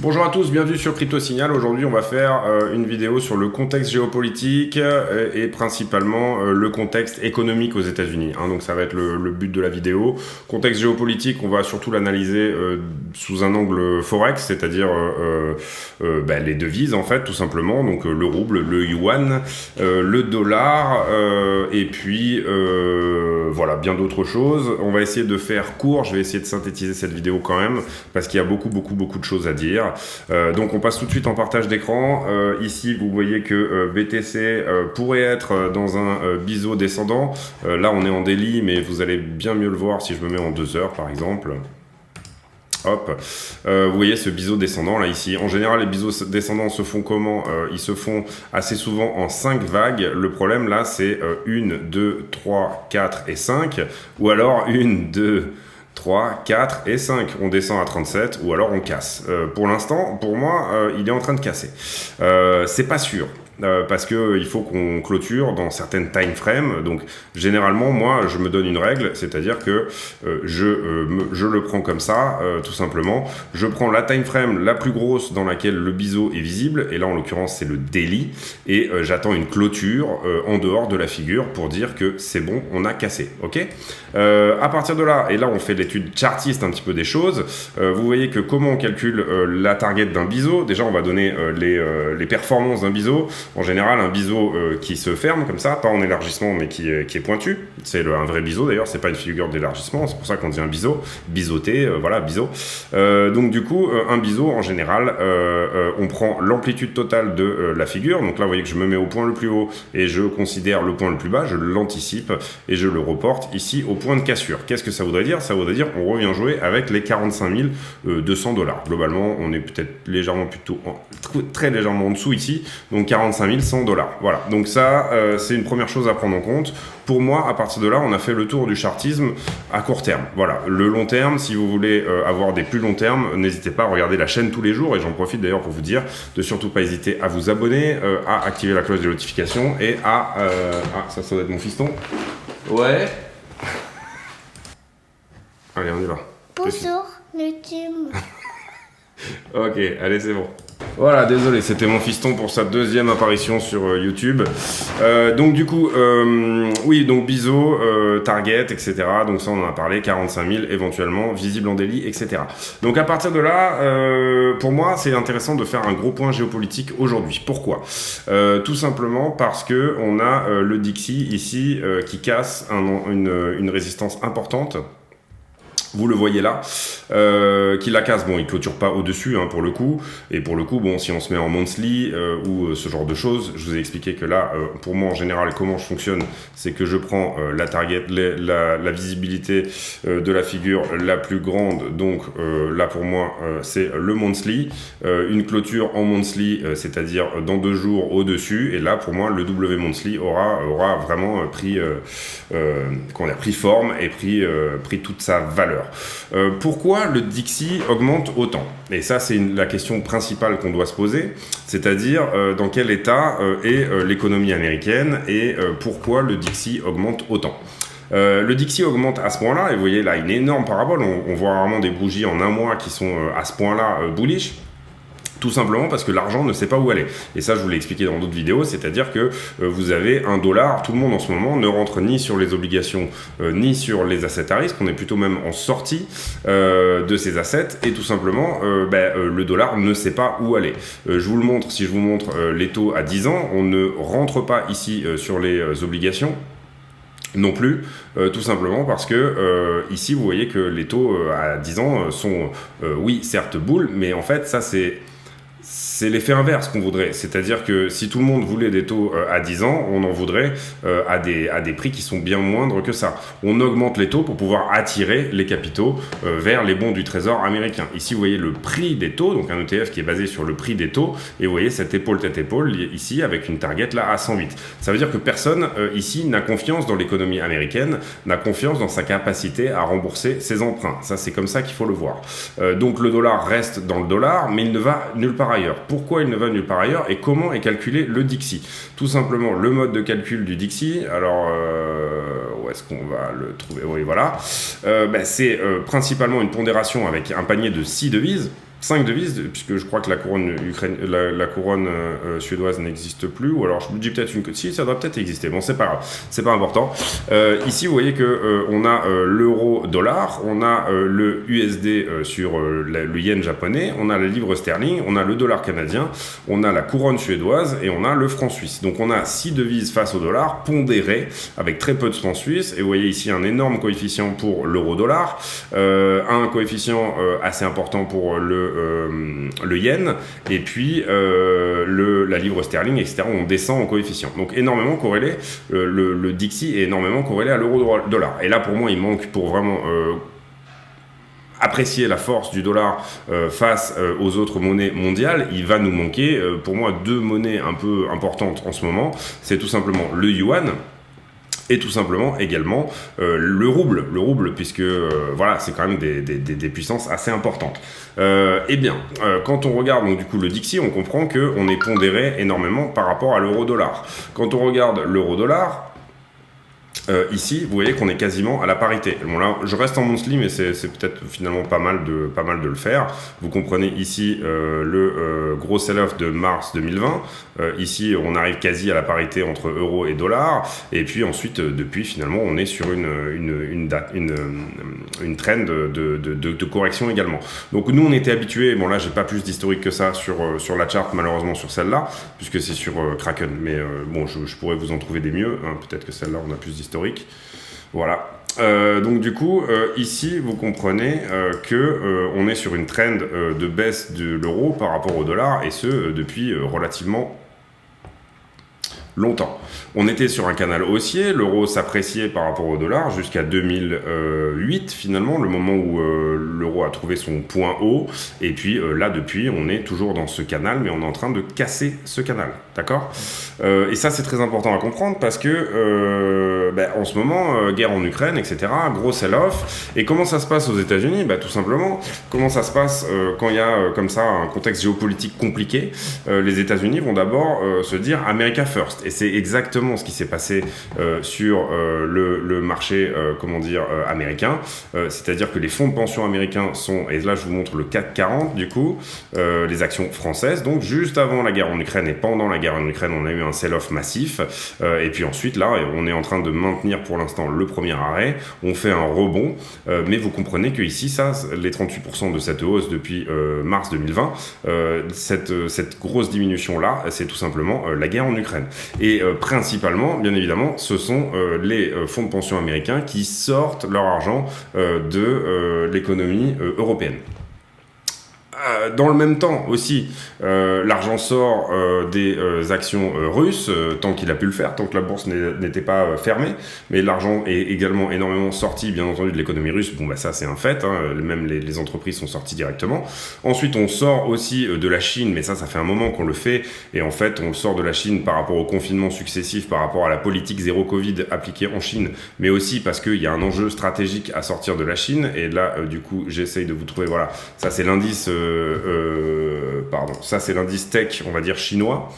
Bonjour à tous, bienvenue sur Crypto Signal. Aujourd'hui, on va faire une vidéo sur le contexte géopolitique et principalement le contexte économique aux États-Unis. Donc ça va être le but de la vidéo. Contexte géopolitique, on va surtout l'analyser sous un angle forex, c'est-à-dire les devises en fait, tout simplement. Donc le rouble, le yuan, le dollar et puis voilà, bien d'autres choses. On va essayer de faire court. Je vais essayer de synthétiser cette vidéo quand même parce qu'il y a beaucoup de choses à dire. Donc on passe tout de suite en partage d'écran. Ici vous voyez que BTC pourrait être dans un biseau descendant. Là on est en daily, mais vous allez bien mieux le voir si je me mets en 2 heures par exemple. Hop, vous voyez ce biseau descendant là ici. En général les biseaux descendants se font comment? Ils se font assez souvent en 5 vagues. Le problème là c'est 1, 2, 3, 4 et 5. Ou alors 1, 2, 3, 4 et 5. On descend à 37 ou alors on casse. Pour l'instant, pour moi, il est en train de casser. C'est pas sûr. Parce que il faut qu'on clôture dans certaines time frames. Donc généralement moi je me donne une règle, c'est-à-dire que je le prends comme ça, tout simplement. Je prends la time frame la plus grosse dans laquelle le biseau est visible, et là en l'occurrence c'est le daily, et j'attends une clôture en dehors de la figure pour dire que c'est bon, on a cassé. Ok. À partir de là, et là on fait l'étude chartiste un petit peu des choses. Vous voyez que comment on calcule la target d'un biseau. Déjà on va donner les performances d'un biseau. En général, un biseau qui se ferme comme ça, pas en élargissement, mais qui est pointu. C'est un vrai biseau d'ailleurs, c'est pas une figure d'élargissement, c'est pour ça qu'on dit un biseau, biseauté, voilà, biseau. Donc du coup, un biseau, en général, on prend l'amplitude totale de la figure. Donc là, vous voyez que je me mets au point le plus haut et je considère le point le plus bas, je l'anticipe et je le reporte ici au point de cassure. Qu'est-ce que ça voudrait dire? Ça voudrait dire qu'on revient jouer avec les 45 200 $. Globalement, on est peut-être légèrement très légèrement en dessous ici, donc 45 100 $. Voilà, donc ça, c'est une première chose à prendre en compte. Pour moi, à partir de là, on a fait le tour du chartisme à court terme. Voilà, le long terme, si vous voulez avoir des plus longs termes, n'hésitez pas à regarder la chaîne tous les jours, et j'en profite d'ailleurs pour vous dire de surtout pas hésiter à vous abonner, à activer la cloche de notification et à... ça doit être mon fiston. Ouais. Allez, on y va. Bonjour, YouTube. Ok, allez, c'est bon. Voilà, désolé, c'était mon fiston pour sa 2e apparition sur YouTube. Donc du coup, oui, donc biseau, target, etc. Donc ça on en a parlé, 45 000 éventuellement, visible en daily, etc. Donc à partir de là, pour moi, c'est intéressant de faire un gros point géopolitique aujourd'hui. Pourquoi? Tout simplement parce que on a le Dixie ici qui casse une résistance importante. Vous le voyez là, qui la casse. Bon, il clôture pas au-dessus pour le coup. Et pour le coup, bon, si on se met en monthly ou ce genre de choses, je vous ai expliqué que là, pour moi en général, comment je fonctionne, c'est que je prends la target, la visibilité de la figure la plus grande. Donc là pour moi, c'est le monthly. Une clôture en monthly, c'est-à-dire dans 2 jours au-dessus. Et là pour moi, le W monthly aura vraiment pris forme et pris toute sa valeur. Pourquoi le Dixie augmente autant? Et ça, c'est la question principale qu'on doit se poser, c'est-à-dire dans quel état est l'économie américaine et pourquoi le Dixie augmente autant. Le Dixie augmente à ce point-là, et vous voyez là une énorme parabole, on voit rarement des bougies en un mois qui sont à ce point-là bullish. Tout simplement parce que l'argent ne sait pas où aller. Et ça, je vous l'ai expliqué dans d'autres vidéos, c'est-à-dire que vous avez $1. Tout le monde en ce moment ne rentre ni sur les obligations, ni sur les assets à risque. On est plutôt même en sortie de ces assets. Et tout simplement, le dollar ne sait pas où aller. Je vous le montre, si je vous montre les taux à 10 ans, on ne rentre pas ici sur les obligations. Non plus, tout simplement parce que ici, vous voyez que les taux à 10 ans sont, oui, certes bull, mais en fait, ça c'est l'effet inverse qu'on voudrait. C'est-à-dire que si tout le monde voulait des taux à 10 ans, on en voudrait à des prix qui sont bien moindres que ça. On augmente les taux pour pouvoir attirer les capitaux vers les bons du trésor américain. Ici, vous voyez le prix des taux, donc un ETF qui est basé sur le prix des taux, et vous voyez cette épaule tête-épaule ici avec une target là à 108. Ça veut dire que personne ici n'a confiance dans l'économie américaine, n'a confiance dans sa capacité à rembourser ses emprunts. Ça, c'est comme ça qu'il faut le voir. Donc le dollar reste dans le dollar, mais il ne va nulle part ailleurs. Pourquoi il ne va nulle part ailleurs et comment est calculé le Dixie? Tout simplement, le mode de calcul du Dixie, alors où est-ce qu'on va le trouver? Oui, voilà. C'est principalement une pondération avec un panier de 6 devises. 5 devises, puisque je crois que la couronne, la couronne suédoise n'existe plus, ou alors je me dis peut-être une... Si, ça doit peut-être exister, bon c'est pas grave, c'est pas important. Ici vous voyez que on a l'euro-dollar, on a le USD sur le yen japonais, on a la livre sterling, on a le dollar canadien, on a la couronne suédoise et on a le franc suisse. Donc on a 6 devises face au dollar, pondérées, avec très peu de francs suisses, et vous voyez ici un énorme coefficient pour l'euro-dollar, un coefficient assez important pour le yen, et puis la livre sterling, etc. On descend en coefficient. Donc énormément corrélé, le Dixie est énormément corrélé à l'euro-dollar. Et là, pour moi, il manque pour vraiment apprécier la force du dollar face aux autres monnaies mondiales, il va nous manquer, pour moi, 2 monnaies un peu importantes en ce moment. C'est tout simplement le yuan, et tout simplement également le rouble, puisque voilà, c'est quand même des puissances assez importantes. Quand on regarde donc du coup le Dixie, on comprend qu'on est pondéré énormément par rapport à l'euro-dollar. Quand on regarde l'euro-dollar, ici, vous voyez qu'on est quasiment à la parité. Bon là, je reste en monthly, mais c'est peut-être finalement pas mal de le faire. Vous comprenez ici le gros sell-off de mars 2020. Ici, on arrive quasi à la parité entre euro et dollar. Et puis ensuite, depuis, finalement, on est sur une trend de correction également. Donc nous, on était habitués. Bon là, j'ai pas plus d'historique que ça sur la chart, malheureusement sur celle-là, puisque c'est sur Kraken. Mais bon, je pourrais vous en trouver des mieux. Hein. Peut-être que celle-là, on a plus d'historique. Voilà. Donc du coup, ici, vous comprenez qu'on est sur une trend de baisse de l'euro par rapport au dollar, et ce, depuis relativement longtemps. On était sur un canal haussier, l'euro s'appréciait par rapport au dollar jusqu'à 2008 finalement, le moment où l'euro a trouvé son point haut, et puis là depuis on est toujours dans ce canal, mais on est en train de casser ce canal, d'accord? Et ça c'est très important à comprendre parce que en ce moment, guerre en Ukraine, etc., gros sell-off. Et comment ça se passe aux États-Unis? Tout simplement, comment ça se passe quand il y a comme ça un contexte géopolitique compliqué? Les États-Unis vont d'abord se dire America First. Et c'est exactement ce qui s'est passé sur le marché, américain. C'est-à-dire que les fonds de pension américains sont, et là je vous montre le CAC 40 du coup, les actions françaises. Donc juste avant la guerre en Ukraine et pendant la guerre en Ukraine, on a eu un sell-off massif. Et puis ensuite, là, on est en train de maintenir pour l'instant le premier arrêt. On fait un rebond. Mais vous comprenez que ici, ça, les 38% de cette hausse depuis mars 2020, cette grosse diminution-là, c'est tout simplement la guerre en Ukraine. Et principalement, bien évidemment, ce sont les fonds de pension américains qui sortent leur argent de l'économie européenne. Dans le même temps aussi, l'argent sort des actions russes, tant qu'il a pu le faire, tant que la bourse n'était pas fermée, mais l'argent est également énormément sorti, bien entendu, de l'économie russe. Bon, ça c'est un fait, hein, même les entreprises sont sorties directement. Ensuite, on sort aussi de la Chine, mais ça fait un moment qu'on le fait, et en fait, on sort de la Chine par rapport au confinement successif, par rapport à la politique zéro Covid appliquée en Chine, mais aussi parce qu'il y a un enjeu stratégique à sortir de la Chine, et là, du coup, j'essaye de vous trouver, voilà, ça c'est l'indice... ça c'est l'indice tech, on va dire chinois,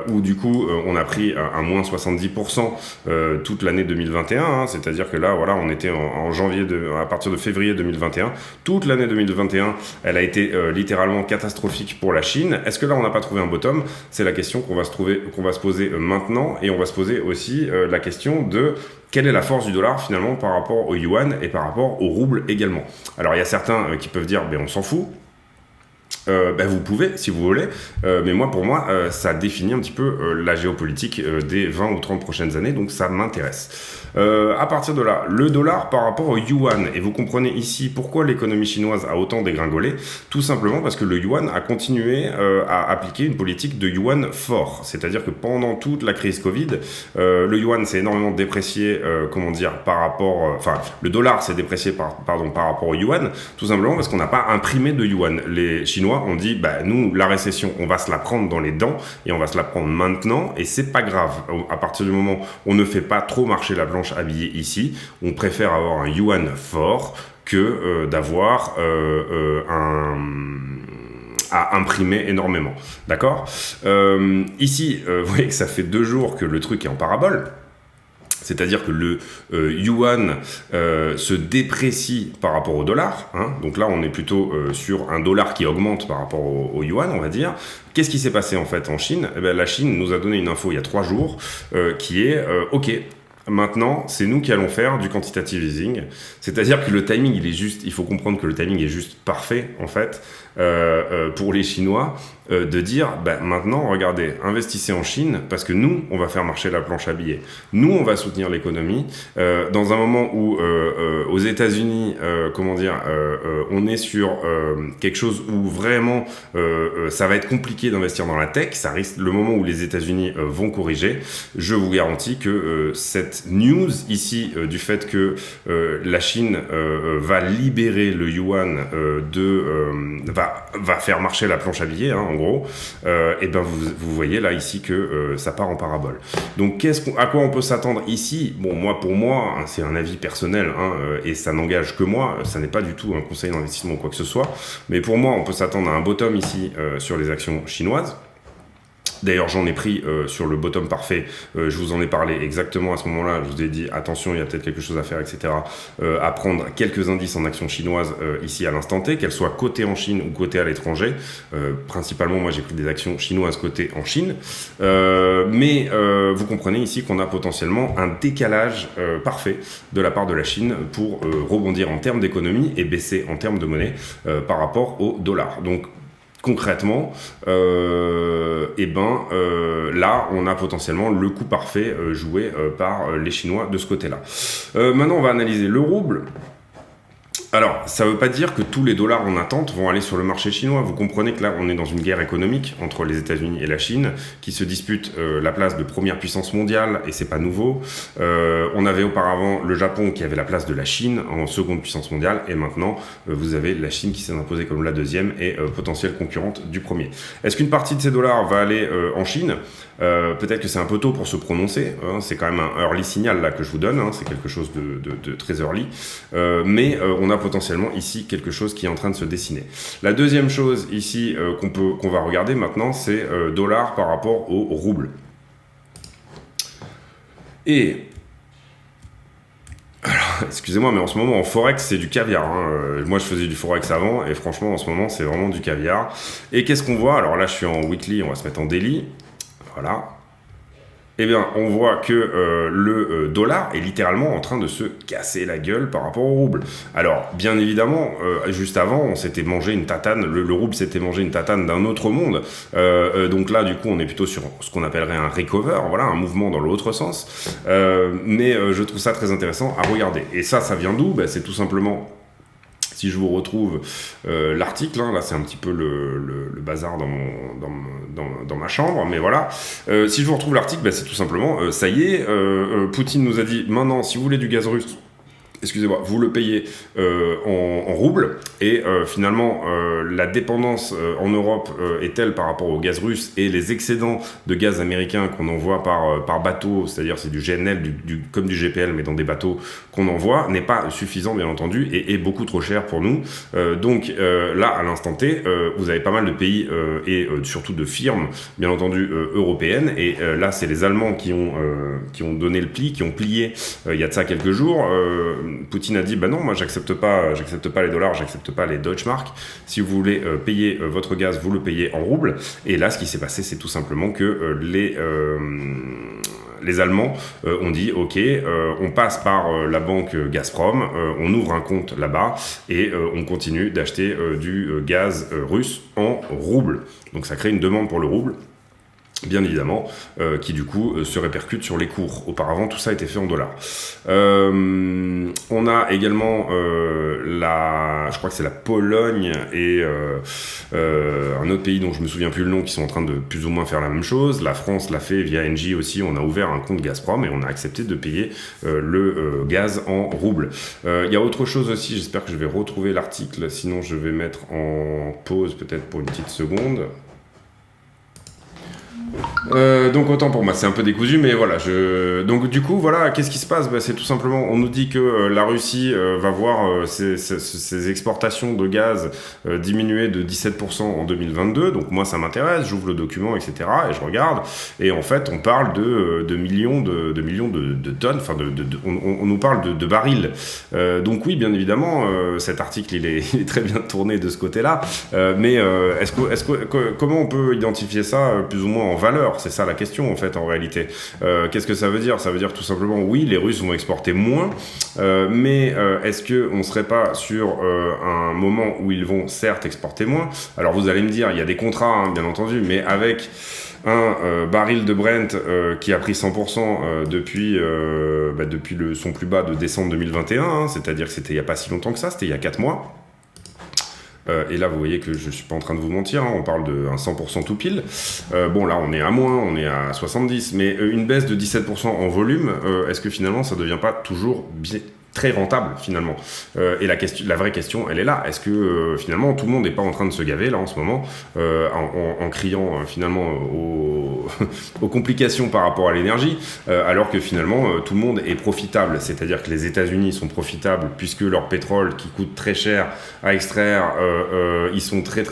où du coup on a pris un moins 70% toute l'année 2021, hein, c'est-à-dire que là voilà, on était en janvier, à partir de février 2021, toute l'année 2021 elle a été littéralement catastrophique pour la Chine. Est-ce que là on n'a pas trouvé un bottom? C'est la question qu'on va se poser maintenant, et on va se poser aussi la question de quelle est la force du dollar finalement par rapport au yuan et par rapport au rouble également. Alors il y a certains qui peuvent dire on s'en fout. Vous pouvez si vous voulez, mais pour moi ça définit un petit peu la géopolitique des 20 ou 30 prochaines années, donc ça m'intéresse. À partir de là, le dollar par rapport au yuan, et vous comprenez ici pourquoi l'économie chinoise a autant dégringolé, tout simplement parce que le yuan a continué à appliquer une politique de yuan fort, c'est-à-dire que pendant toute la crise Covid, le yuan s'est énormément déprécié, par rapport, le dollar s'est déprécié par rapport au yuan, tout simplement parce qu'on n'a pas imprimé de yuan. Les Chinois ont dit, nous, la récession, on va se la prendre dans les dents, et on va se la prendre maintenant, et c'est pas grave. À partir du moment où on ne fait pas trop marcher la planche à billets ici, on préfère avoir un yuan fort que d'avoir à imprimer énormément. D'accord ? Ici, vous voyez que ça fait 2 jours que le truc est en parabole. C'est-à-dire que le yuan se déprécie par rapport au dollar. Hein. Donc là, on est plutôt sur un dollar qui augmente par rapport au yuan, on va dire. Qu'est-ce qui s'est passé en fait en Chine? Eh bien, la Chine nous a donné une info il y a 3 jours qui est OK. Maintenant, c'est nous qui allons faire du quantitative easing. C'est-à-dire que le timing, il faut comprendre que le timing est juste parfait, en fait, pour les Chinois, de dire, maintenant, regardez, investissez en Chine, parce que nous, on va faire marcher la planche à billets. Nous, on va soutenir l'économie. Dans un moment où, aux États-Unis, on est sur quelque chose où vraiment, ça va être compliqué d'investir dans la tech. Ça risque, le moment où les États-Unis vont corriger, je vous garantis que cette news ici du fait que la Chine va libérer le yuan va faire marcher la planche à billets, hein, en gros, et ben vous voyez là ici que ça part en parabole. Donc à quoi on peut s'attendre ici? Bon, pour moi, hein, c'est un avis personnel, hein, et ça n'engage que moi, ça n'est pas du tout un conseil d'investissement ou quoi que ce soit, mais pour moi, on peut s'attendre à un bottom ici sur les actions chinoises. D'ailleurs, j'en ai pris sur le bottom parfait, je vous en ai parlé exactement à ce moment-là, je vous ai dit attention, il y a peut-être quelque chose à faire, etc. À prendre quelques indices en actions chinoises ici à l'instant T, qu'elles soient cotées en Chine ou cotées à l'étranger. Principalement, moi j'ai pris des actions chinoises cotées en Chine. Mais vous comprenez ici qu'on a potentiellement un décalage parfait de la part de la Chine pour rebondir en termes d'économie et baisser en termes de monnaie par rapport au dollar. Donc, concrètement, là, on a potentiellement le coup parfait joué par les Chinois de ce côté-là. Maintenant, on va analyser le rouble. Alors, ça ne veut pas dire que tous les dollars en attente vont aller sur le marché chinois. Vous comprenez que là, on est dans une guerre économique entre les États-Unis et la Chine, qui se disputent la place de première puissance mondiale, et c'est pas nouveau. On avait auparavant le Japon qui avait la place de la Chine en seconde puissance mondiale, et maintenant, vous avez la Chine qui s'est imposée comme la deuxième et potentielle concurrente du premier. Est-ce qu'une partie de ces dollars va aller en Chine ? Peut-être que c'est un peu tôt pour se prononcer, hein, c'est quand même un early signal là que je vous donne, hein, c'est quelque chose de très early, mais on a potentiellement ici quelque chose qui est en train de se dessiner. La deuxième chose ici qu'on va regarder maintenant, c'est dollar par rapport au rouble. Et alors, excusez-moi, mais en ce moment en forex c'est du caviar, hein. Moi je faisais du forex avant et franchement en ce moment c'est vraiment du caviar. Et qu'est-ce qu'on voit? Alors là je suis en weekly, on va se mettre en daily. Voilà. Eh bien, on voit que le dollar est littéralement en train de se casser la gueule par rapport au rouble. Alors, bien évidemment, juste avant, on s'était mangé une tatane, le rouble s'était mangé une tatane d'un autre monde. Donc là, du coup, on est plutôt sur ce qu'on appellerait un recover, voilà, un mouvement dans l'autre sens. Mais je trouve ça très intéressant à regarder. Et ça vient d'où? C'est tout simplement... Si je vous retrouve l'article, hein, là c'est un petit peu le bazar dans ma chambre, mais voilà. Si je vous retrouve l'article, c'est tout simplement, ça y est, Poutine nous a dit, maintenant, si vous voulez du gaz russe, excusez-moi, vous le payez en roubles, et finalement la dépendance en Europe est telle par rapport au gaz russe et les excédents de gaz américain qu'on envoie par bateau, c'est-à-dire c'est du GNL comme du GPL mais dans des bateaux qu'on envoie, n'est pas suffisant bien entendu et est beaucoup trop cher pour nous. Donc là à l'instant T, vous avez pas mal de pays et surtout de firmes bien entendu européennes, et là c'est les Allemands qui ont donné le pli, qui ont plié il y a de ça quelques jours. Poutine a dit non, moi j'accepte pas les dollars, j'accepte pas les Deutschmark. Si vous voulez payer votre gaz, vous le payez en roubles. Et là, ce qui s'est passé, c'est tout simplement que les Allemands ont dit ok, on passe par la banque Gazprom, on ouvre un compte là-bas et on continue d'acheter du gaz russe en roubles. Donc ça crée une demande pour le rouble, bien évidemment, qui du coup se répercute sur les cours. Auparavant, tout ça était fait en dollars. On a également je crois que c'est la Pologne et un autre pays dont je me souviens plus le nom, qui sont en train de plus ou moins faire la même chose. La France l'a fait via Engie aussi, on a ouvert un compte Gazprom et on a accepté de payer le gaz en roubles. Il y a autre chose aussi, j'espère que je vais retrouver l'article, sinon je vais mettre en pause peut-être pour une petite seconde. Donc autant pour moi, c'est un peu décousu, mais voilà. Donc du coup, voilà, qu'est-ce qui se passe? C'est tout simplement, on nous dit que la Russie va voir ses exportations de gaz diminuer de 17% en 2022. Donc moi, ça m'intéresse, j'ouvre le document, etc. et je regarde. Et en fait, on parle de millions de tonnes. Enfin, on nous parle de barils. Donc oui, bien évidemment, cet article, il est très bien tourné de ce côté-là. Mais comment on peut identifier ça plus ou moins en valeur? C'est ça la question en fait en réalité. Qu'est-ce que ça veut dire? Ça veut dire tout simplement oui, les Russes vont exporter moins, mais est-ce qu'on ne serait pas sur un moment où ils vont certes exporter moins? Alors vous allez me dire, il y a des contrats hein, bien entendu, mais avec un baril de Brent qui a pris 100% depuis son plus bas de décembre 2021, hein, c'est-à-dire que c'était il n'y a pas si longtemps que ça, c'était il y a 4 mois. Et là, vous voyez que je suis pas en train de vous mentir, hein, on parle de un 100% tout pile. Bon, là, on est à moins, on est à 70, mais une baisse de 17% en volume, est-ce que finalement, ça devient pas toujours très rentable finalement? Et la vraie question, elle est là. Est-ce que finalement tout le monde n'est pas en train de se gaver là en ce moment en criant finalement aux complications par rapport à l'énergie, alors que finalement tout le monde est profitable, c'est-à-dire que les États-Unis sont profitables puisque leur pétrole qui coûte très cher à extraire, ils sont très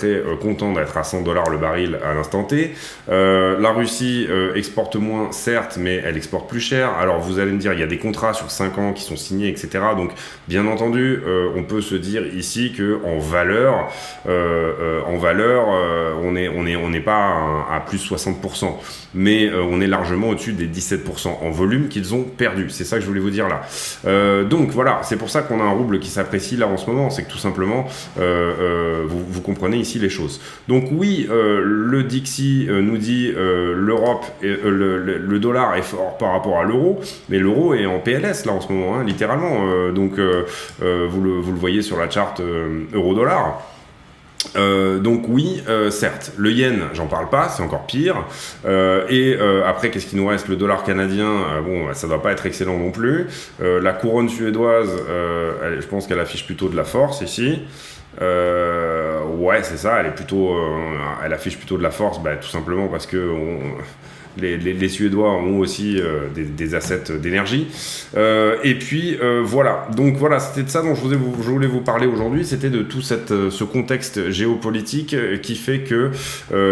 contents d'être à $100 le baril à l'instant T. La Russie exporte moins certes, mais elle exporte plus cher. Alors vous allez me dire, il y a des contrats sur 5 ans qui sont signés, etc. Donc, bien entendu, on peut se dire ici que en valeur, on n'est pas à plus 60%, mais on est largement au-dessus des 17% en volume qu'ils ont perdu. C'est ça que je voulais vous dire là. Donc voilà, c'est pour ça qu'on a un rouble qui s'apprécie là en ce moment. C'est que tout simplement, vous comprenez ici les choses. Donc oui, le Dixie nous dit l'Europe, le dollar est fort par rapport à l'euro, mais l'euro est en PLS là en ce moment, hein, littéralement. Donc vous le voyez sur la charte euro-dollar. Donc oui, certes, le yen, j'en parle pas, c'est encore pire. Après, qu'est-ce qu'il nous reste? Le dollar canadien, bon, ça doit pas être excellent non plus. La couronne suédoise, je pense qu'elle affiche plutôt de la force ici. Ouais, c'est ça, elle affiche plutôt de la force, tout simplement parce que les Suédois ont aussi des assets d'énergie. Et puis voilà. Donc voilà, c'était de ça dont je voulais vous parler aujourd'hui. C'était de tout ce contexte géopolitique qui fait que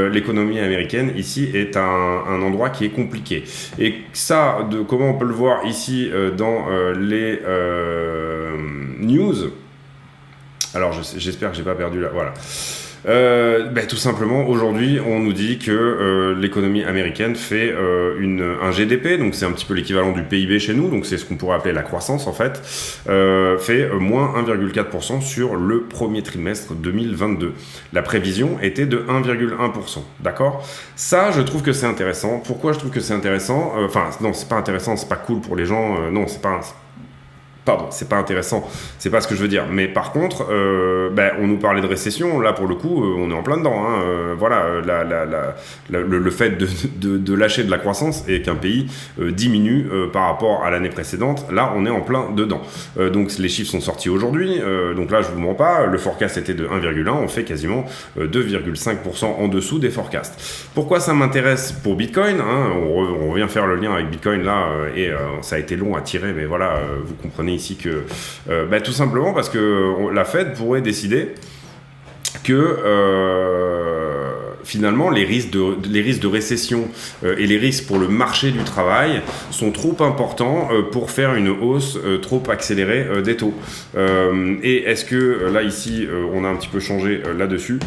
l'économie américaine ici est un endroit qui est compliqué. Et ça, comment on peut le voir ici dans les news. Alors j'espère que j'ai pas perdu là. Voilà. Tout simplement, aujourd'hui, on nous dit que l'économie américaine fait un GDP, donc c'est un petit peu l'équivalent du PIB chez nous, donc c'est ce qu'on pourrait appeler la croissance en fait, fait moins 1,4% sur le premier trimestre 2022. La prévision était de 1,1%, d'accord? Ça, je trouve que c'est intéressant. Pourquoi je trouve que c'est intéressant? Non, c'est pas intéressant, c'est pas cool pour les gens, non, c'est pas... Pardon, c'est pas intéressant, c'est pas ce que je veux dire. Mais par contre, on nous parlait de récession, là pour le coup, on est en plein dedans. Hein. Voilà, le fait de lâcher de la croissance et qu'un pays diminue par rapport à l'année précédente, là on est en plein dedans. Donc les chiffres sont sortis aujourd'hui, donc là je vous mens pas, le forecast était de 1,1, on fait quasiment 2,5% en dessous des forecasts. Pourquoi ça m'intéresse pour Bitcoin, hein, on revient faire le lien avec Bitcoin là, ça a été long à tirer, mais voilà, vous comprenez ici que tout simplement parce que la Fed pourrait décider que finalement les risques de récession et les risques pour le marché du travail sont trop importants pour faire une hausse trop accélérée des taux. Et est-ce que là ici on a un petit peu changé là-dessus?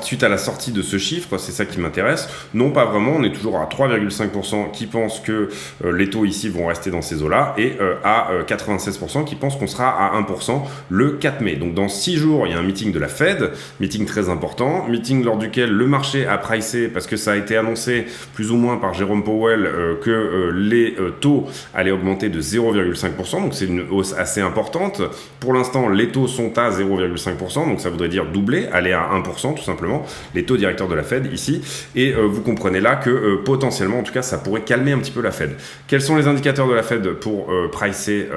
Suite à la sortie de ce chiffre, c'est ça qui m'intéresse. Non, pas vraiment, on est toujours à 3,5% qui pensent que les taux ici vont rester dans ces eaux-là et à 96% qui pensent qu'on sera à 1% le 4 mai. Donc dans 6 jours, il y a un meeting de la Fed, meeting très important, meeting lors duquel le marché a pricé, parce que ça a été annoncé plus ou moins par Jérôme Powell, que les taux allaient augmenter de 0,5%, donc c'est une hausse assez importante. Pour l'instant, les taux sont à 0,5%, donc ça voudrait dire doubler, aller à 1%. tout simplement, les taux directeurs de la Fed ici, et vous comprenez là que potentiellement, en tout cas, ça pourrait calmer un petit peu la Fed. Quels sont les indicateurs de la Fed pour pricer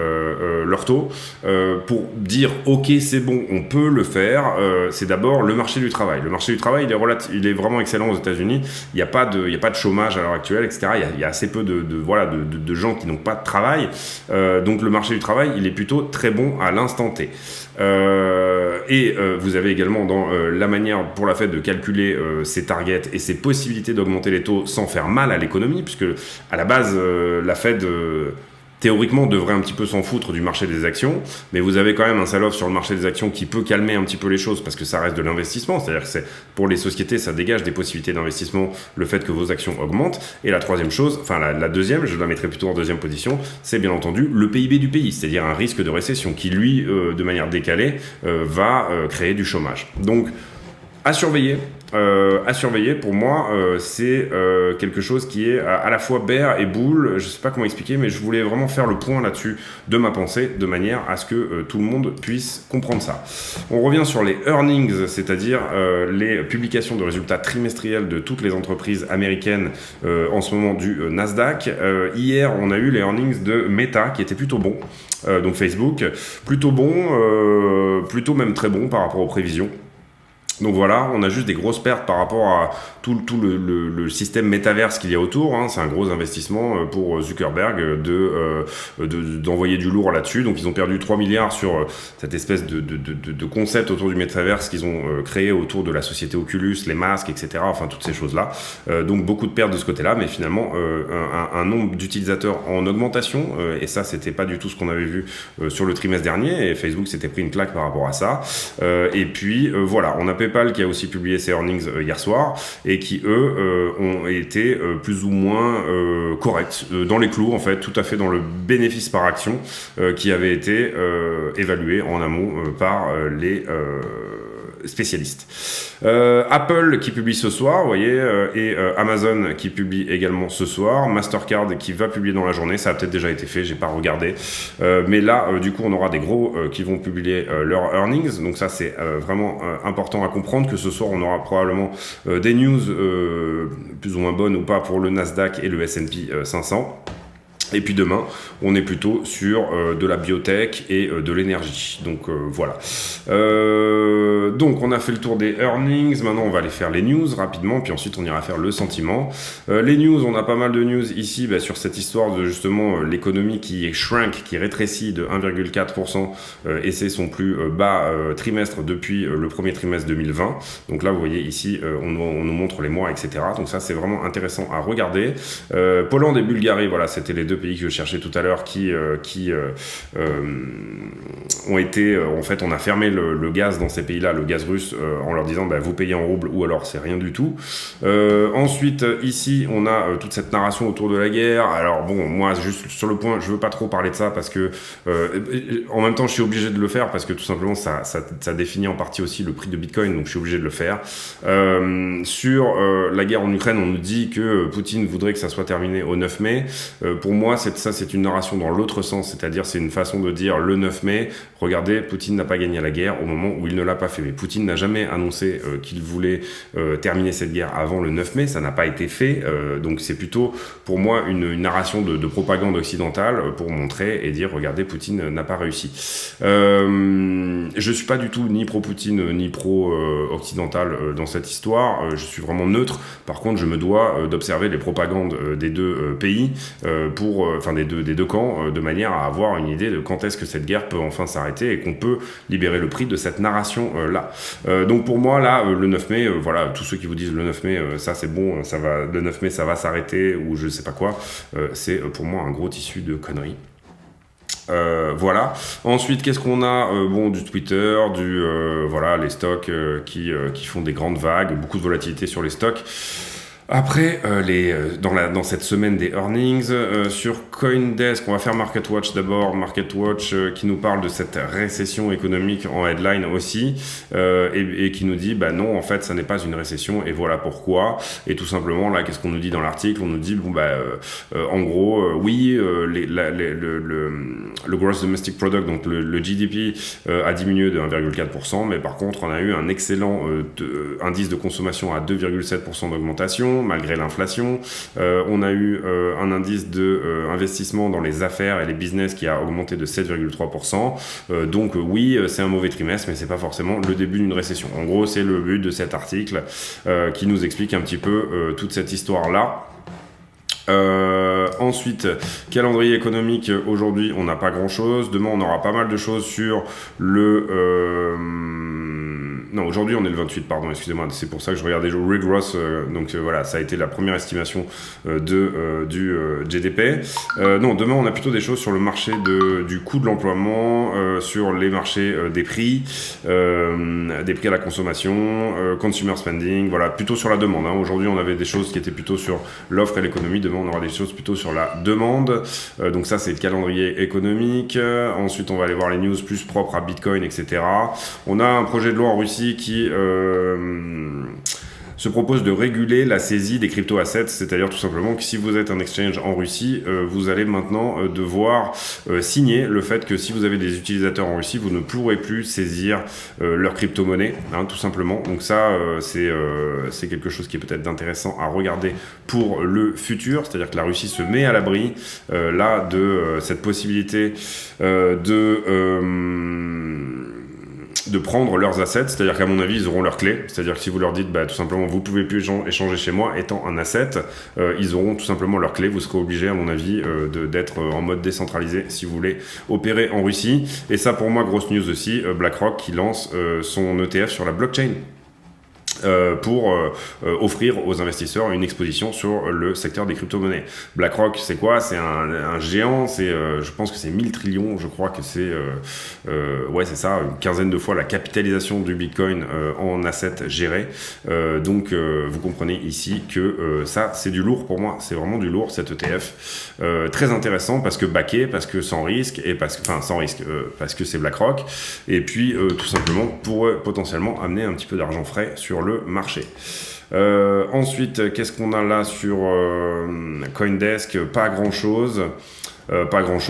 leur taux, pour dire ok c'est bon, on peut le faire? C'est d'abord le marché du travail. Le marché du travail il est vraiment excellent aux États-Unis. Il n'y a pas de chômage à l'heure actuelle, etc. Il y a assez peu de gens qui n'ont pas de travail. Donc le marché du travail il est plutôt très bon à l'instant T. Vous avez également dans la manière pour la Fed de calculer ses targets et ses possibilités d'augmenter les taux sans faire mal à l'économie, puisque à la base la Fed théoriquement devrait un petit peu s'en foutre du marché des actions, mais vous avez quand même un sell-off sur le marché des actions qui peut calmer un petit peu les choses parce que ça reste de l'investissement, c'est-à-dire que pour les sociétés ça dégage des possibilités d'investissement le fait que vos actions augmentent. Et la troisième chose, enfin la deuxième, je la mettrai plutôt en deuxième position, c'est bien entendu le PIB du pays, c'est-à-dire un risque de récession qui lui de manière décalée va créer du chômage. Donc à surveiller. Pour moi, c'est quelque chose qui est à la fois bear et bull. Je sais pas comment expliquer, mais je voulais vraiment faire le point là-dessus de ma pensée, de manière à ce que tout le monde puisse comprendre ça. On revient sur les earnings, c'est-à-dire les publications de résultats trimestriels de toutes les entreprises américaines en ce moment du Nasdaq. Hier, on a eu les earnings de Meta qui étaient plutôt bons, donc Facebook, plutôt bons, plutôt même très bons par rapport aux prévisions. Donc voilà, on a juste des grosses pertes par rapport à tout le système métaverse qu'il y a autour. Hein. C'est un gros investissement pour Zuckerberg d'envoyer du lourd là-dessus. Donc ils ont perdu 3 milliards sur cette espèce de concept autour du métaverse qu'ils ont créé autour de la société Oculus, les masques, etc. Enfin toutes ces choses-là. Donc beaucoup de pertes de ce côté-là, mais finalement un nombre d'utilisateurs en augmentation. Et ça, c'était pas du tout ce qu'on avait vu sur le trimestre dernier. Et Facebook s'était pris une claque par rapport à ça. Et puis voilà, on a PayPal qui a aussi publié ses earnings hier soir et qui eux ont été plus ou moins corrects, dans les clous en fait, tout à fait dans le bénéfice par action qui avait été évalué en amont par les spécialistes. Apple qui publie ce soir, vous voyez, et Amazon qui publie également ce soir, Mastercard qui va publier dans la journée, ça a peut-être déjà été fait, j'ai pas regardé, mais là du coup on aura des gros qui vont publier leurs earnings, donc ça c'est vraiment important à comprendre, que ce soir on aura probablement des news plus ou moins bonnes ou pas pour le Nasdaq et le S&P 500. Et puis demain, on est plutôt sur de la biotech et de l'énergie. Donc voilà. Donc on a fait le tour des earnings. Maintenant, on va aller faire les news rapidement. Puis ensuite, on ira faire le sentiment. Les news, on a pas mal de news ici sur cette histoire de justement l'économie qui est qui rétrécit de 1,4%. Et c'est son plus bas trimestre depuis le premier trimestre 2020. Donc là, vous voyez ici, on nous montre les mois, etc. Donc ça, c'est vraiment intéressant à regarder. Pologne et Bulgarie, voilà, c'était les deux pays que je cherchais tout à l'heure qui ont été en fait on a fermé le gaz dans ces pays-là, le gaz russe, en leur disant vous payez en roubles ou alors c'est rien du tout. Ensuite ici on a toute cette narration autour de la guerre. Alors bon, moi juste sur le point, je veux pas trop parler de ça parce que en même temps je suis obligé de le faire parce que tout simplement ça définit en partie aussi le prix de Bitcoin, donc je suis obligé de le faire. Sur la guerre en Ukraine, on nous dit que Poutine voudrait que ça soit terminé au 9 mai. Pour moi, c'est une narration dans l'autre sens, c'est-à-dire c'est une façon de dire le 9 mai, regardez, Poutine n'a pas gagné la guerre au moment où il ne l'a pas fait. Mais Poutine n'a jamais annoncé qu'il voulait terminer cette guerre avant le 9 mai, ça n'a pas été fait, donc c'est plutôt pour moi une narration de propagande occidentale pour montrer et dire regardez, Poutine n'a pas réussi. Je suis pas du tout ni pro-Poutine ni pro-occidental dans cette histoire, je suis vraiment neutre. Par contre, je me dois d'observer les propagandes des deux pays des deux camps, de manière à avoir une idée de quand est-ce que cette guerre peut enfin s'arrêter et qu'on peut libérer le prix de cette narration là. Donc pour moi là, le 9 mai, voilà, tous ceux qui vous disent le 9 mai, ça c'est bon, ça va, le 9 mai ça va s'arrêter ou je sais pas quoi, c'est pour moi un gros tissu de conneries. Voilà. Ensuite, qu'est-ce qu'on a du Twitter, voilà, les stocks qui font des grandes vagues, beaucoup de volatilité sur les stocks. Après, dans cette semaine des earnings, sur CoinDesk, on va faire MarketWatch d'abord. MarketWatch qui nous parle de cette récession économique en headline aussi, et qui nous dit, bah non, en fait, ça n'est pas une récession, et voilà pourquoi. Et tout simplement, là, qu'est-ce qu'on nous dit dans l'article? On nous dit, bon, en gros, oui, le Gross Domestic Product, donc le GDP, a diminué de 1,4%, mais par contre, on a eu un excellent indice de consommation à 2,7% d'augmentation, malgré l'inflation. On a eu un indice de investissement dans les affaires et les business qui a augmenté de 7,3%. Donc oui, c'est un mauvais trimestre, mais c'est pas forcément le début d'une récession. En gros, c'est le but de cet article qui nous explique un petit peu toute cette histoire-là. Ensuite, calendrier économique, aujourd'hui on n'a pas grand chose, demain on aura pas mal de choses sur non, aujourd'hui on est le 28, pardon, excusez-moi, c'est pour ça que je regardais Rick Ross, voilà, ça a été la première estimation du GDP. Non, demain on a plutôt des choses sur le marché du coût de l'emploiement, sur les marchés des prix à la consommation, consumer spending, voilà, plutôt sur la demande. Aujourd'hui on avait des choses qui étaient plutôt sur l'offre et l'économie, demain on aura des choses plutôt sur la demande. Donc ça c'est le calendrier économique. Ensuite on va aller voir les news plus propres à Bitcoin, etc. On a un projet de loi en Russie qui se propose de réguler la saisie des crypto-assets, c'est-à-dire tout simplement que si vous êtes un exchange en Russie, vous allez maintenant devoir signer le fait que si vous avez des utilisateurs en Russie, vous ne pourrez plus saisir leur crypto-monnaie, tout simplement. Donc ça, c'est quelque chose qui est peut-être intéressant à regarder pour le futur, c'est-à-dire que la Russie se met à l'abri là de cette possibilité de prendre leurs assets, c'est-à-dire qu'à mon avis ils auront leurs clés, c'est-à-dire que si vous leur dites tout simplement vous pouvez plus échanger chez moi étant un asset, ils auront tout simplement leurs clés, vous serez obligé à mon avis d'être en mode décentralisé si vous voulez opérer en Russie. Et ça pour moi grosse news aussi, BlackRock qui lance son ETF sur la blockchain. Pour offrir aux investisseurs une exposition sur le secteur des crypto-monnaies. BlackRock, c'est quoi? C'est un géant, je pense que c'est 1000 trillions, je crois que c'est c'est ça, une quinzaine de fois la capitalisation du Bitcoin en assets gérés. Donc vous comprenez ici que ça, c'est du lourd pour moi, c'est vraiment du lourd cet ETF. Très intéressant parce que backé, parce que sans risque, et parce que c'est BlackRock, et puis tout simplement pour potentiellement amener un petit peu d'argent frais sur le marché. Ensuite, qu'est-ce qu'on a là sur CoinDesk? Pas grand chose. Edward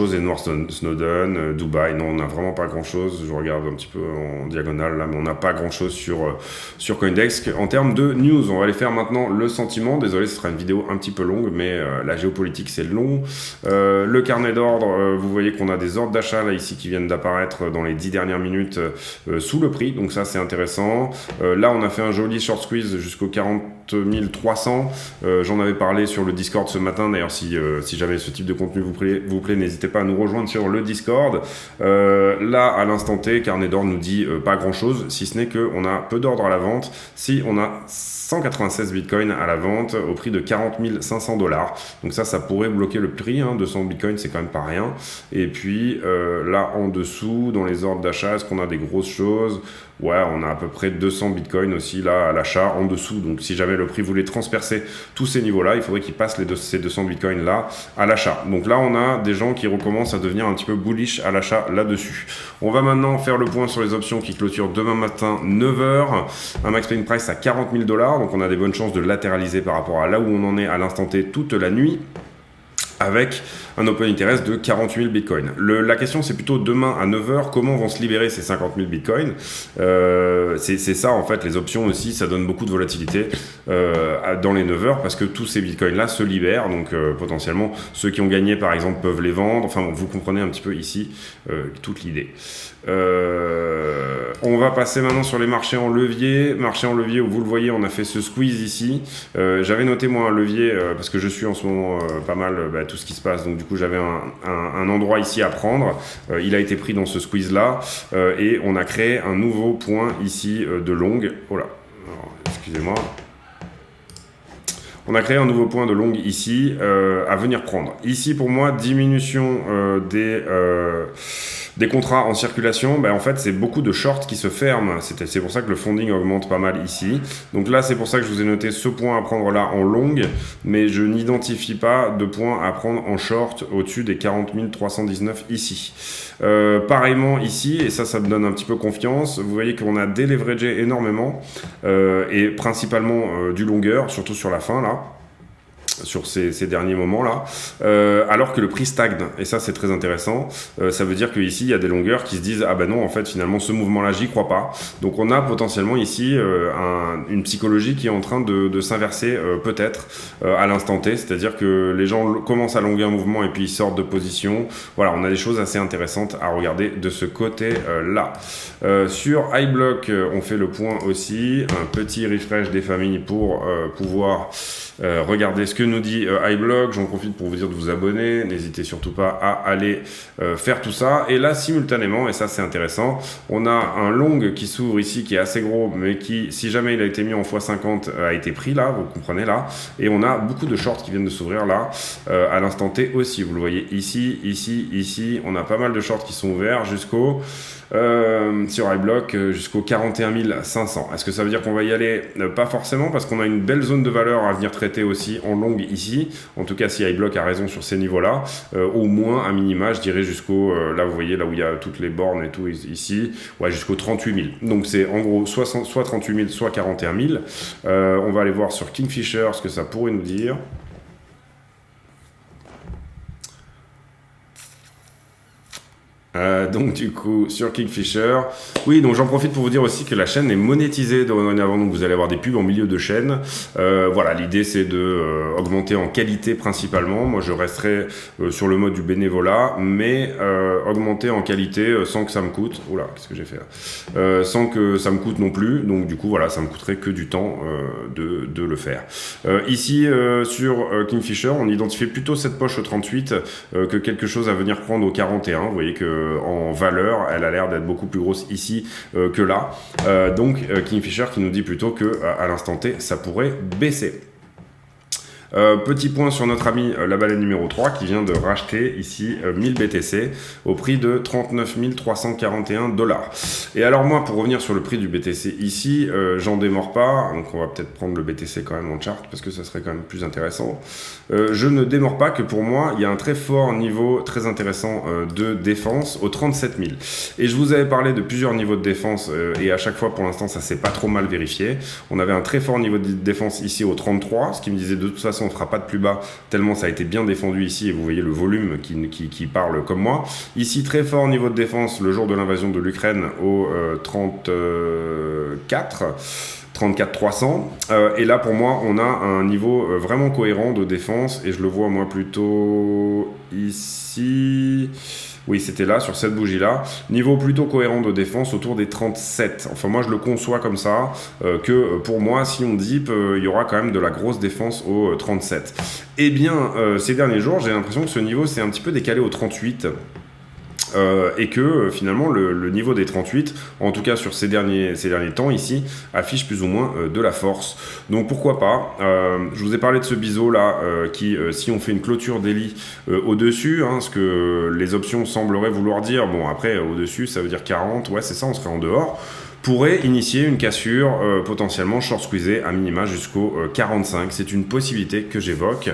Snowden, Dubaï, non, on n'a vraiment pas grand chose. Je regarde un petit peu en diagonale là, mais on n'a pas grand chose sur CoinDesk. En termes de news, on va aller faire maintenant le sentiment. Désolé, ce sera une vidéo un petit peu longue, mais la géopolitique c'est long. Le carnet d'ordre, vous voyez qu'on a des ordres d'achat là ici qui viennent d'apparaître dans les 10 dernières minutes sous le prix, donc ça c'est intéressant. Là on a fait un joli short squeeze jusqu'au 40 300. J'en avais parlé sur le Discord ce matin, d'ailleurs si jamais ce type de contenu vous plaît, n'hésitez pas à nous rejoindre sur le Discord. Là à l'instant T, carnet d'ordre nous dit pas grand chose, si ce n'est qu'on a peu d'ordre à la vente, si on a 196 bitcoins à la vente au prix de 40 500 $. Donc ça pourrait bloquer le prix, 200 bitcoins c'est quand même pas rien. Et puis là en dessous, dans les ordres d'achat, est-ce qu'on a des grosses choses? Ouais, on a à peu près 200 bitcoins aussi là à l'achat en dessous. Donc si jamais le prix voulait transpercer tous ces niveaux-là, il faudrait qu'il passe ces 200 bitcoins là à l'achat. Donc là, on a des gens qui recommencent à devenir un petit peu bullish à l'achat là-dessus. On va maintenant faire le point sur les options qui clôturent demain matin 9h. Un max paying price à 40 000 $. Donc on a des bonnes chances de latéraliser par rapport à là où on en est à l'instant T toute la nuit, avec un open interest de 48 000 bitcoins. La question c'est plutôt demain à 9h, comment vont se libérer ces 50 000 bitcoins? C'est ça en fait, les options aussi, ça donne beaucoup de volatilité dans les 9h parce que tous ces bitcoins là se libèrent, donc potentiellement ceux qui ont gagné par exemple peuvent les vendre, enfin bon, vous comprenez un petit peu ici toute l'idée. On va passer maintenant sur les marchés en levier. Marché en levier où vous le voyez, on a fait ce squeeze ici. J'avais noté moi un levier parce que je suis en ce moment pas mal tout ce qui se passe, donc du coup j'avais un endroit ici à prendre. Il a été pris dans ce squeeze là et on a créé un nouveau point ici de long. Oh là, excusez-moi. On a créé un nouveau point de longue ici à venir prendre. Ici, pour moi, diminution des contrats en circulation, en fait, c'est beaucoup de shorts qui se ferment. C'est pour ça que le funding augmente pas mal ici. Donc là, c'est pour ça que je vous ai noté ce point à prendre là en longue, mais je n'identifie pas de point à prendre en short au-dessus des 40 319 ici. Pareillement ici, et ça me donne un petit peu confiance, vous voyez qu'on a déleveragé énormément, et principalement du longueur, surtout sur la fin là. Sur ces derniers moments là, alors que le prix stagne, et ça c'est très intéressant. Ça veut dire qu'ici il y a des longueurs qui se disent ah ben non, en fait finalement ce mouvement là j'y crois pas. Donc on a potentiellement ici une psychologie qui est en train de s'inverser peut-être à l'instant T, c'est-à-dire que les gens commencent à longuer un mouvement et puis ils sortent de position. Voilà, on a des choses assez intéressantes à regarder de ce côté là. Sur iBlock, on fait le point aussi, un petit refresh des familles pour pouvoir regardez ce que nous dit iBlock. J'en profite pour vous dire de vous abonner. N'hésitez surtout pas à aller faire tout ça. Et là, simultanément, et ça c'est intéressant, on a un long qui s'ouvre ici, qui est assez gros, mais qui, si jamais il a été mis en x50, a été pris là, vous comprenez là. Et on a beaucoup de shorts qui viennent de s'ouvrir là, à l'instant T aussi. Vous le voyez ici, ici, ici. On a pas mal de shorts qui sont ouverts jusqu'au... sur iBlock jusqu'au 41 500. Est-ce que ça veut dire qu'on va y aller? Pas forcément, parce qu'on a une belle zone de valeur à venir traiter aussi en longue ici. En tout cas, si iBlock a raison sur ces niveaux-là, au moins un minima, je dirais jusqu'au, là vous voyez, là où il y a toutes les bornes et tout ici, ouais, jusqu'au 38 000. Donc c'est en gros soit 38 000, soit 41 000. On va aller voir sur Kingfisher ce que ça pourrait nous dire. Donc du coup sur Kingfisher, oui, donc j'en profite pour vous dire aussi que la chaîne est monétisée dorénavant, donc vous allez avoir des pubs en milieu de chaîne. Voilà, l'idée c'est de augmenter en qualité principalement. Moi je resterai sur le mode du bénévolat, mais augmenter en qualité sans que ça me coûte. Oula, qu'est-ce que j'ai fait là, sans que ça me coûte non plus. Donc du coup voilà, ça me coûterait que du temps de le faire. Ici sur Kingfisher, on identifie plutôt cette poche au 38 que quelque chose à venir prendre au 41. Vous voyez que en valeur, elle a l'air d'être beaucoup plus grosse ici que là. Donc Kingfisher qui nous dit plutôt que à l'instant T, ça pourrait baisser. Petit point sur notre ami la baleine numéro 3 qui vient de racheter ici 1000 BTC au prix de 39 341 $. Et alors moi, pour revenir sur le prix du BTC ici, j'en démords pas, donc on va peut-être prendre le BTC quand même en chart parce que ça serait quand même plus intéressant. Je ne démords pas que pour moi, il y a un très fort niveau très intéressant de défense au 37 000. Et je vous avais parlé de plusieurs niveaux de défense et à chaque fois pour l'instant ça s'est pas trop mal vérifié. On avait un très fort niveau de défense ici au 33, ce qui me disait de toute façon on ne fera pas de plus bas tellement ça a été bien défendu ici et vous voyez le volume qui parle comme moi. Ici très fort niveau de défense le jour de l'invasion de l'Ukraine au 34 300 et là pour moi on a un niveau vraiment cohérent de défense et je le vois moi plutôt ici. Oui, c'était là, sur cette bougie-là. Niveau plutôt cohérent de défense, autour des 37. Enfin, moi, je le conçois comme ça, que pour moi, si on dip, il y aura quand même de la grosse défense au 37. Eh bien, ces derniers jours, j'ai l'impression que ce niveau s'est un petit peu décalé au 38. Et que finalement le niveau des 38, en tout cas sur ces derniers temps ici, affiche plus ou moins de la force. Donc pourquoi pas. Je vous ai parlé de ce biseau là qui, si on fait une clôture daily au-dessus, ce que les options sembleraient vouloir dire, bon après au-dessus ça veut dire 40, ouais c'est ça, on serait en dehors, pourrait initier une cassure potentiellement short squeezée à minima jusqu'au 45. C'est une possibilité que j'évoque.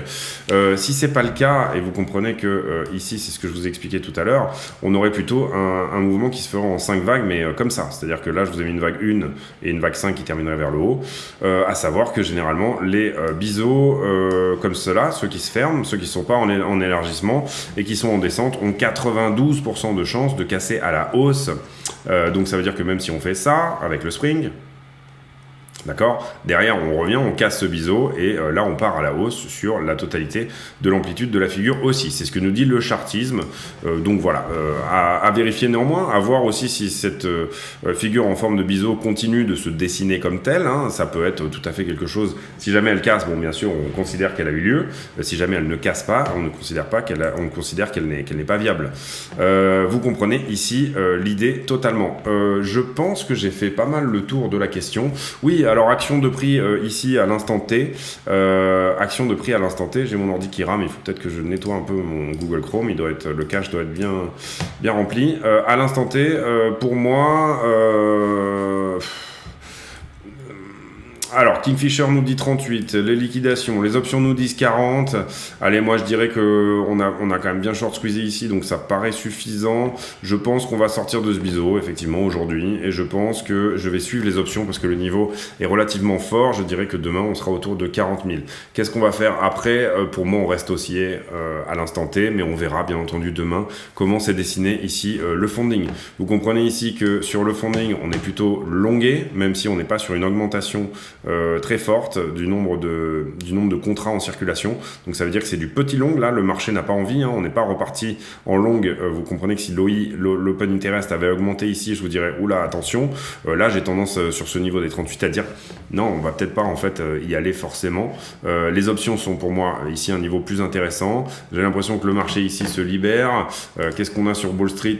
Si c'est pas le cas, et vous comprenez que ici, c'est ce que je vous ai expliqué tout à l'heure, on aurait plutôt un mouvement qui se ferait en 5 vagues, mais comme ça. C'est-à-dire que là, je vous ai mis une vague 1 et une vague 5 qui terminerait vers le haut. À savoir que généralement, les biseaux comme ceux-là, ceux qui se ferment, ceux qui ne sont pas en élargissement et qui sont en descente, ont 92% de chances de casser à la hausse. Donc ça veut dire que même si on fait ça avec le spring, d'accord, derrière on revient, on casse ce biseau et là on part à la hausse sur la totalité de l'amplitude de la figure aussi. C'est ce que nous dit le chartisme. Donc voilà, à vérifier néanmoins, à voir aussi si cette figure en forme de biseau continue de se dessiner comme telle. Ça peut être tout à fait quelque chose. Si jamais elle casse, bon bien sûr on considère qu'elle a eu lieu. Si jamais elle ne casse pas, on ne considère pas on considère qu'elle n'est pas viable. Vous comprenez ici l'idée totalement. Je pense que j'ai fait pas mal le tour de la question. Oui. aujourd'hui, alors action de prix ici à l'instant T. Action de prix à l'instant T. J'ai mon ordi qui rame. Il faut peut-être que je nettoie un peu mon Google Chrome. Le cache doit être bien rempli. À l'instant T, pour moi. Alors, Kingfisher nous dit 38, les liquidations, les options nous disent 40. Allez, moi je dirais qu'on a quand même bien short squeezé ici, donc ça paraît suffisant. Je pense qu'on va sortir de ce biseau, effectivement, aujourd'hui. Et je pense que je vais suivre les options parce que le niveau est relativement fort. Je dirais que demain, on sera autour de 40 000. Qu'est-ce qu'on va faire après? Pour moi, on reste haussier à l'instant T, mais on verra bien entendu demain comment s'est dessiné ici le funding. Vous comprenez ici que sur le funding, on est plutôt longué, même si on n'est pas sur une augmentation très forte du nombre de contrats en circulation. Donc ça veut dire que c'est du petit long. Là, le marché n'a pas envie. On n'est pas reparti en longue. Vous comprenez que si l'Open Interest avait augmenté ici, je vous dirais, oula, attention. Là, j'ai tendance sur ce niveau des 38 à dire, non, on va peut-être pas en fait y aller forcément. Les options sont pour moi ici un niveau plus intéressant. J'ai l'impression que le marché ici se libère. Qu'est-ce qu'on a sur Wall Street ?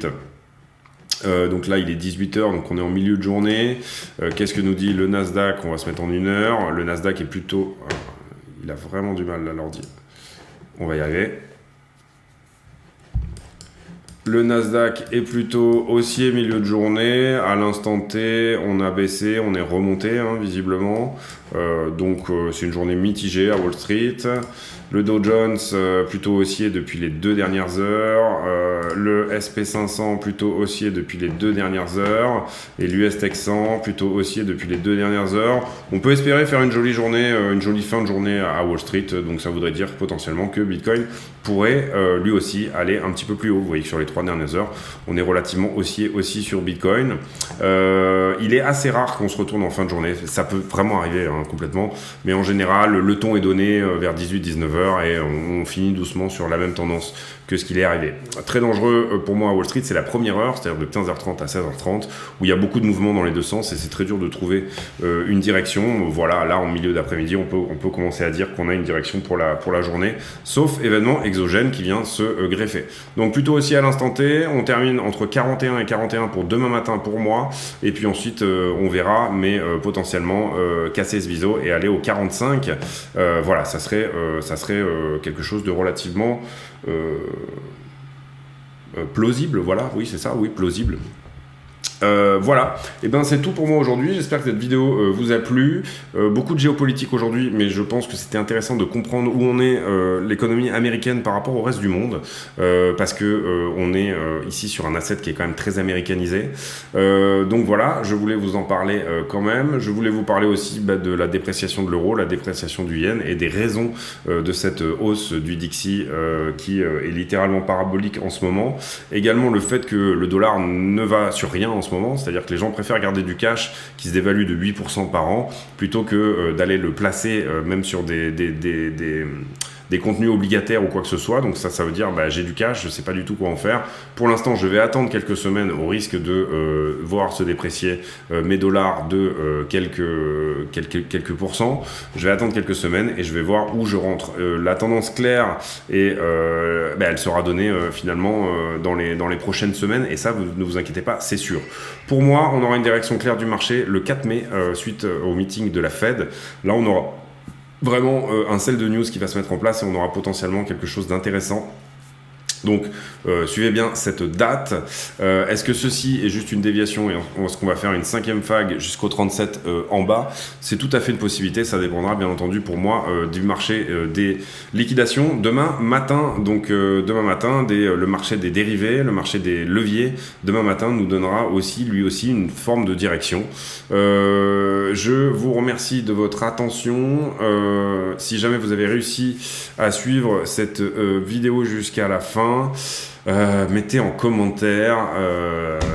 Donc là il est 18h, donc on est en milieu de journée. Qu'est-ce que nous dit le Nasdaq? On va se mettre en 1 heure. Le Nasdaq est plutôt... il a vraiment du mal là, l'ordi. On va y arriver. Le Nasdaq est plutôt haussier milieu de journée. À l'instant T, on a baissé, on est remonté visiblement. Donc c'est une journée mitigée à Wall Street. Le Dow Jones plutôt haussier depuis les 2 dernières heures. Le SP500 plutôt haussier depuis les 2 dernières heures. Et l'US Tech 100 plutôt haussier depuis les 2 dernières heures. On peut espérer faire une jolie journée, une jolie fin de journée à Wall Street. Donc ça voudrait dire potentiellement que Bitcoin pourrait lui aussi aller un petit peu plus haut. Vous voyez que sur les 3 dernières heures, on est relativement haussier aussi sur Bitcoin. Il est assez rare qu'on se retourne en fin de journée. Ça peut vraiment arriver complètement. Mais en général, le ton est donné vers 18-19 heures et on finit doucement sur la même tendance que ce qu'il est arrivé. Très dangereux pour moi à Wall Street, c'est la première heure, c'est-à-dire de 15h30 à 16h30, où il y a beaucoup de mouvements dans les deux sens et c'est très dur de trouver une direction. Voilà, là en milieu d'après-midi, on peut commencer à dire qu'on a une direction pour la journée, sauf événement exogène qui vient se greffer. Donc plutôt aussi à l'instant T, on termine entre 41 et 41 pour demain matin pour moi, et puis ensuite on verra, mais potentiellement casser ce biseau et aller au 45. Voilà, ça serait quelque chose de relativement plausible, voilà, oui c'est ça, oui, plausible. Voilà, et ben c'est tout pour moi aujourd'hui. J'espère que cette vidéo vous a plu. Beaucoup de géopolitique aujourd'hui, mais je pense que c'était intéressant de comprendre où on est l'économie américaine par rapport au reste du monde, parce que on est ici sur un asset qui est quand même très américanisé. Donc voilà, je voulais vous en parler quand même. Je voulais vous parler aussi de la dépréciation de l'euro, la dépréciation du yen et des raisons de cette hausse du Dixie qui est littéralement parabolique en ce moment. Également le fait que le dollar ne va sur rien en ce moment, c'est-à-dire que les gens préfèrent garder du cash qui se dévalue de 8% par an plutôt que d'aller le placer même sur des contenus obligataires ou quoi que ce soit. Donc ça veut dire j'ai du cash, je sais pas du tout quoi en faire. Pour l'instant, je vais attendre quelques semaines au risque de voir se déprécier mes dollars de quelques pourcents. Je vais attendre quelques semaines et je vais voir où je rentre. La tendance claire et elle sera donnée finalement dans les prochaines semaines, et ça, ne vous inquiétez pas, c'est sûr. Pour moi, on aura une direction claire du marché le 4 mai suite au meeting de la Fed. Là, on aura vraiment un sell de news qui va se mettre en place et on aura potentiellement quelque chose d'intéressant. Donc, suivez bien cette date. Est-ce que ceci est juste une déviation et est-ce qu'on va faire une 5e vague jusqu'au 37 en bas? C'est tout à fait une possibilité. Ça dépendra bien entendu pour moi du marché des liquidations. Demain matin, le marché des dérivés, le marché des leviers, demain matin nous donnera lui aussi une forme de direction. Je vous remercie de votre attention. Si jamais vous avez réussi à suivre cette vidéo jusqu'à la fin, mettez en commentaire,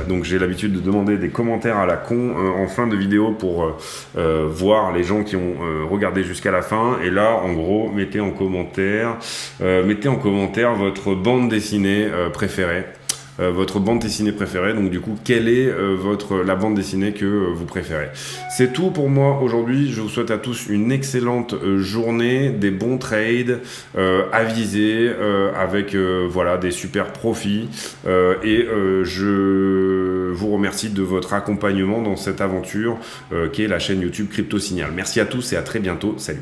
donc j'ai l'habitude de demander des commentaires à la con en fin de vidéo pour voir les gens qui ont regardé jusqu'à la fin, et là en gros mettez en commentaire votre bande dessinée préférée. Votre bande dessinée préférée, donc du coup quelle est la bande dessinée que vous préférez. C'est tout pour moi aujourd'hui. Je vous souhaite à tous une excellente journée, des bons trades avisés avec des super profits, et je vous remercie de votre accompagnement dans cette aventure qui est la chaîne YouTube Crypto Signal. Merci à tous et à très bientôt. Salut.